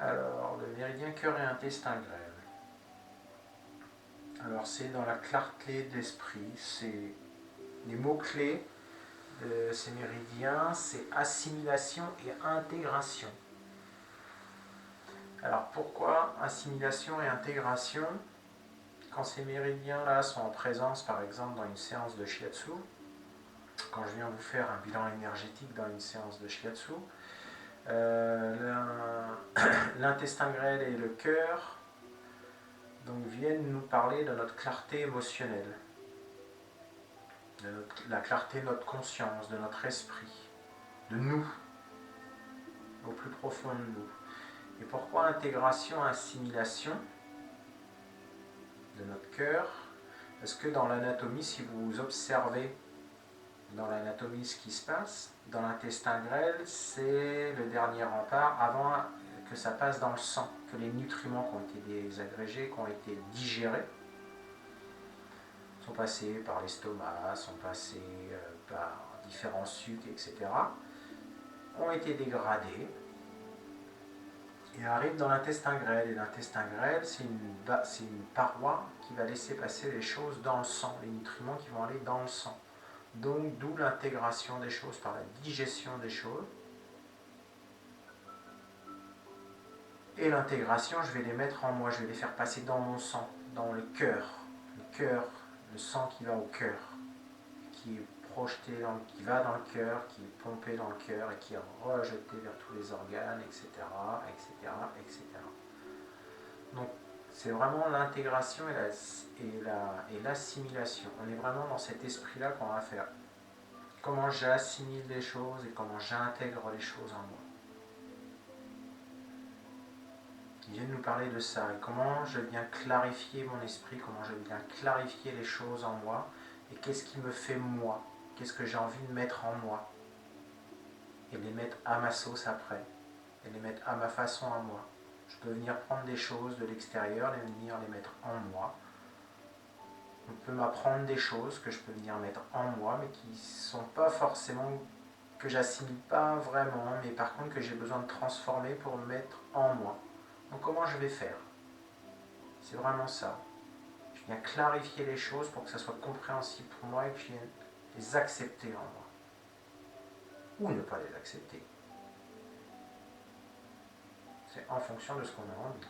Alors, le méridien cœur et intestin grêle. Alors, c'est dans la clarté d'esprit. C'est les mots-clés de ces méridiens, c'est assimilation et intégration. Alors, pourquoi assimilation et intégration? Quand ces méridiens-là sont en présence, par exemple, dans une séance de shiatsu, quand je viens vous faire un bilan énergétique dans une séance de shiatsu, l'intestin grêle et le cœur donc, viennent nous parler de notre clarté émotionnelle, de la clarté de notre conscience, de notre esprit, de nous, au plus profond de nous. Et pourquoi intégration, assimilation de notre cœur? Parce que dans l'anatomie, si vous observez dans l'anatomie ce qui se passe, dans l'intestin grêle, c'est le dernier rempart avant que ça passe dans le sang, que les nutriments qui ont été désagrégés, qui ont été digérés, sont passés par l'estomac, sont passés par différents sucs, etc., ont été dégradés et arrivent dans l'intestin grêle. Et l'intestin grêle, c'est une paroi qui va laisser passer les choses dans le sang, les nutriments qui vont aller dans le sang. Donc, d'où l'intégration des choses par la digestion des choses. Et l'intégration, je vais les mettre en moi, je vais les faire passer dans mon sang, dans le cœur, le sang qui va au cœur, qui est projeté, qui va dans le cœur, qui est pompé dans le cœur et qui est rejeté vers tous les organes, etc., etc., etc. Donc, c'est vraiment l'intégration et l'assimilation. On est vraiment dans cet esprit-là qu'on va faire. Comment j'assimile les choses et comment j'intègre les choses en moi. Ils viennent nous parler de ça et comment je viens clarifier mon esprit, comment je viens clarifier les choses en moi et qu'est-ce qui me fait moi, qu'est-ce que j'ai envie de mettre en moi et les mettre à ma sauce après et les mettre à ma façon à moi. Je peux venir prendre des choses de l'extérieur, venir les mettre en moi. On peut m'apprendre des choses que je peux venir mettre en moi mais qui ne sont pas forcément, que j'assimile pas vraiment, mais par contre que j'ai besoin de transformer pour me mettre en moi. Donc comment je vais faire? C'est vraiment ça. Je viens clarifier les choses pour que ça soit compréhensible pour moi et que je vienne les accepter en moi. Ou ne pas les accepter. C'est en fonction de ce qu'on a envie.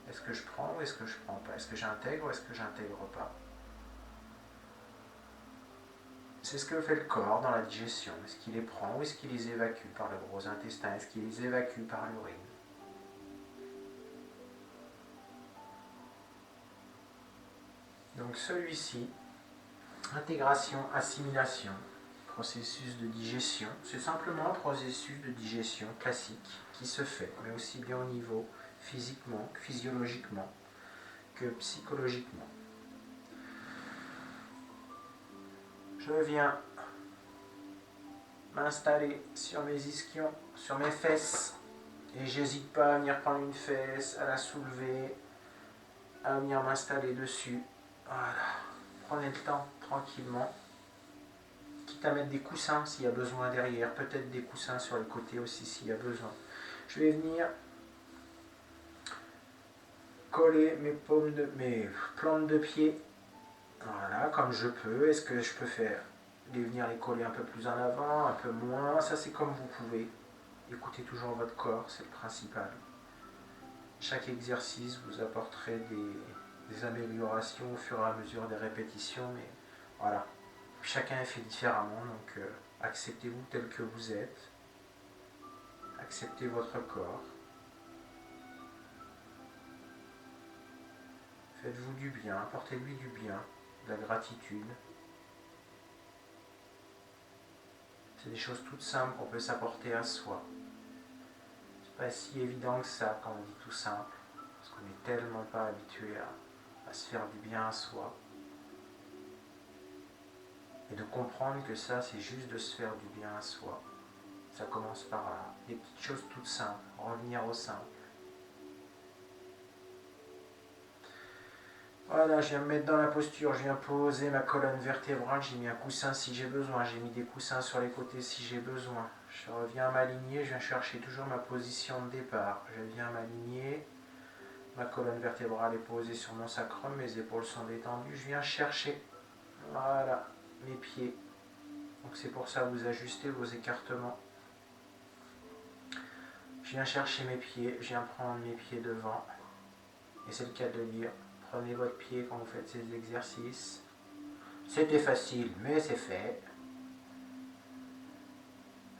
Est-ce que je prends ou est-ce que je ne prends pas? Est-ce que j'intègre ou est-ce que j'intègre pas? C'est ce que fait le corps dans la digestion. Est-ce qu'il les prend ou est-ce qu'il les évacue par le gros intestin? Est-ce qu'il les évacue par l'urine? Donc celui-ci, intégration, assimilation, processus de digestion, c'est simplement un processus de digestion classique qui se fait, mais aussi bien au niveau physiquement, physiologiquement, que psychologiquement. Je viens m'installer sur mes ischions, sur mes fesses, et j'hésite pas à venir prendre une fesse, à la soulever, à venir m'installer dessus. Voilà. Prenez le temps, tranquillement. Quitte à mettre des coussins s'il y a besoin derrière, peut-être des coussins sur les côtés aussi s'il y a besoin. Je vais venir coller mes plantes de pied, voilà, comme je peux. Est-ce que je peux venir les coller un peu plus en avant, un peu moins? Ça c'est comme vous pouvez. Écoutez toujours votre corps, c'est le principal. Chaque exercice vous apporterez des améliorations au fur et à mesure des répétitions, mais voilà. Chacun est fait différemment, donc acceptez-vous tel que vous êtes. Acceptez votre corps. Faites-vous du bien, apportez-lui du bien, de la gratitude. C'est des choses toutes simples qu'on peut s'apporter à soi. C'est pas si évident que ça quand on dit tout simple, parce qu'on n'est tellement pas habitué à se faire du bien à soi. Et de comprendre que ça, c'est juste de se faire du bien à soi. Ça commence par là. Des petites choses toutes simples, revenir au simple. Voilà, je viens me mettre dans la posture, je viens poser ma colonne vertébrale, j'ai mis un coussin si j'ai besoin, j'ai mis des coussins sur les côtés si j'ai besoin. Je reviens m'aligner, je viens chercher toujours ma position de départ. Je viens m'aligner, ma colonne vertébrale est posée sur mon sacrum, mes épaules sont détendues. Je viens chercher, voilà, mes pieds. Donc c'est pour ça que vous ajustez vos écartements. Je viens chercher mes pieds, je viens prendre mes pieds devant. Et c'est le cas de dire, prenez votre pied quand vous faites ces exercices. C'était facile, mais c'est fait.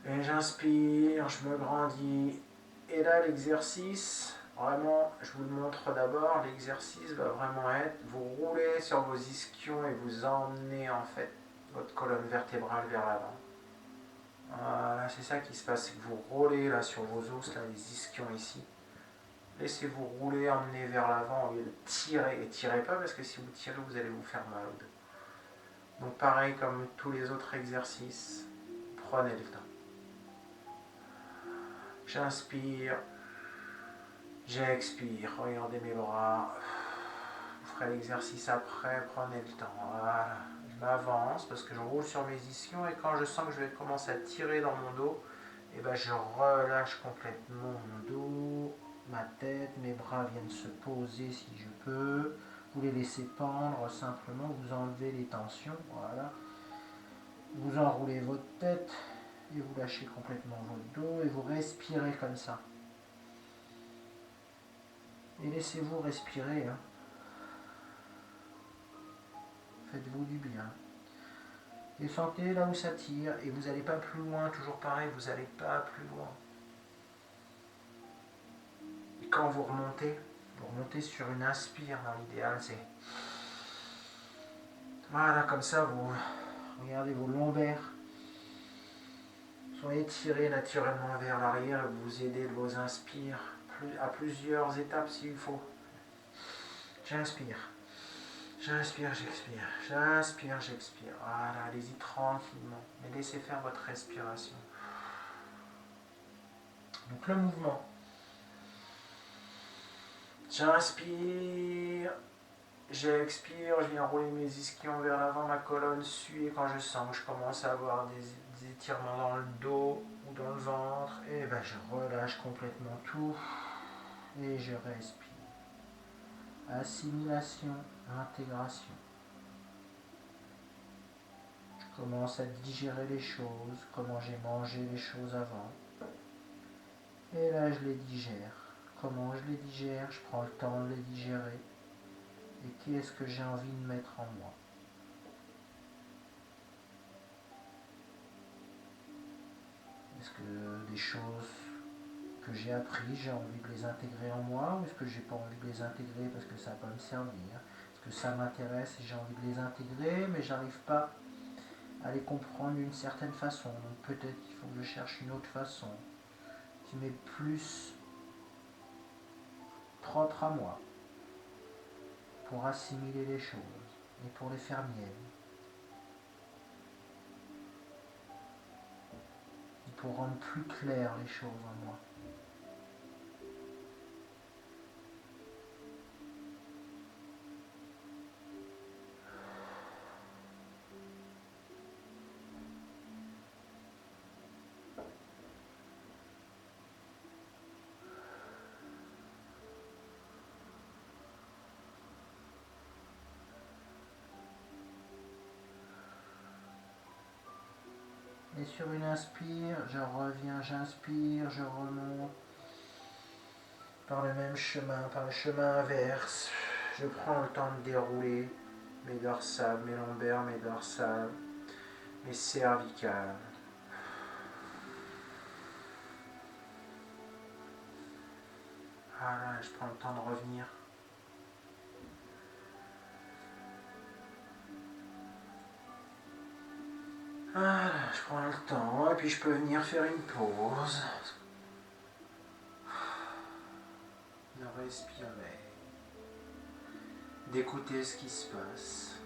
Et j'inspire, je me grandis. Et là, l'exercice, vraiment, je vous le montre d'abord. L'exercice va vraiment être, vous roulez sur vos ischions et vous emmenez en fait votre colonne vertébrale vers l'avant. Voilà, c'est ça qui se passe, c'est que vous roulez là sur vos os, là, les ischions ici. Laissez-vous rouler, emmener vers l'avant au lieu de tirer. Et tirez pas parce que si vous tirez, vous allez vous faire mal au dos. Donc pareil comme tous les autres exercices, prenez le temps. J'inspire, j'expire, regardez mes bras. Vous ferez l'exercice après, prenez le temps. Voilà, je m'avance parce que je roule sur mes ischions et quand je sens que je vais commencer à tirer dans mon dos, et ben je relâche complètement mon dos, ma tête, mes bras viennent se poser si je peux. Vous les laissez pendre simplement, vous enlevez les tensions, voilà. Vous enroulez votre tête et vous lâchez complètement votre dos et vous respirez comme ça. Et laissez-vous respirer. Hein. Faites-vous du bien. Et sentez là où ça tire et vous n'allez pas plus loin, toujours pareil, vous n'allez pas plus loin. Et quand vous remontez sur une inspire dans l'idéal, c'est... Voilà, comme ça, vous regardez vos lombaires. Sont étirés naturellement vers l'arrière et vous vous aidez de vos inspires à plusieurs étapes s'il faut. J'inspire. J'inspire, j'expire. J'inspire, j'expire. Voilà, allez-y tranquillement. Mais laissez faire votre respiration. Donc le mouvement. J'inspire. J'expire, je viens rouler mes ischions vers l'avant, ma colonne suit et quand je sens que je commence à avoir des étirements dans le dos ou dans le ventre, et ben je relâche complètement tout et je respire. Assimilation, intégration. Je commence à digérer les choses, comment j'ai mangé les choses avant. Et là je les digère. Comment je les digère? Je prends le temps de les digérer. Et qu'est-ce que j'ai envie de mettre en moi? Est-ce que des choses que j'ai apprises, j'ai envie de les intégrer en moi, ou est-ce que j'ai pas envie de les intégrer parce que ça va pas me servir? Est-ce que ça m'intéresse et j'ai envie de les intégrer, mais j'arrive pas à les comprendre d'une certaine façon? Donc peut-être qu'il faut que je cherche une autre façon qui m'est plus propre à moi pour assimiler les choses et pour les faire miennes. Et pour rendre plus claires les choses en moi. Et sur une inspire, je reviens, j'inspire, je remonte par le même chemin, par le chemin inverse. Je prends le temps de dérouler mes dorsales, mes lombaires, mes dorsales, mes cervicales. Voilà, je prends le temps de revenir. Voilà, je prends le temps et puis je peux venir faire une pause. De respirer. D'écouter ce qui se passe.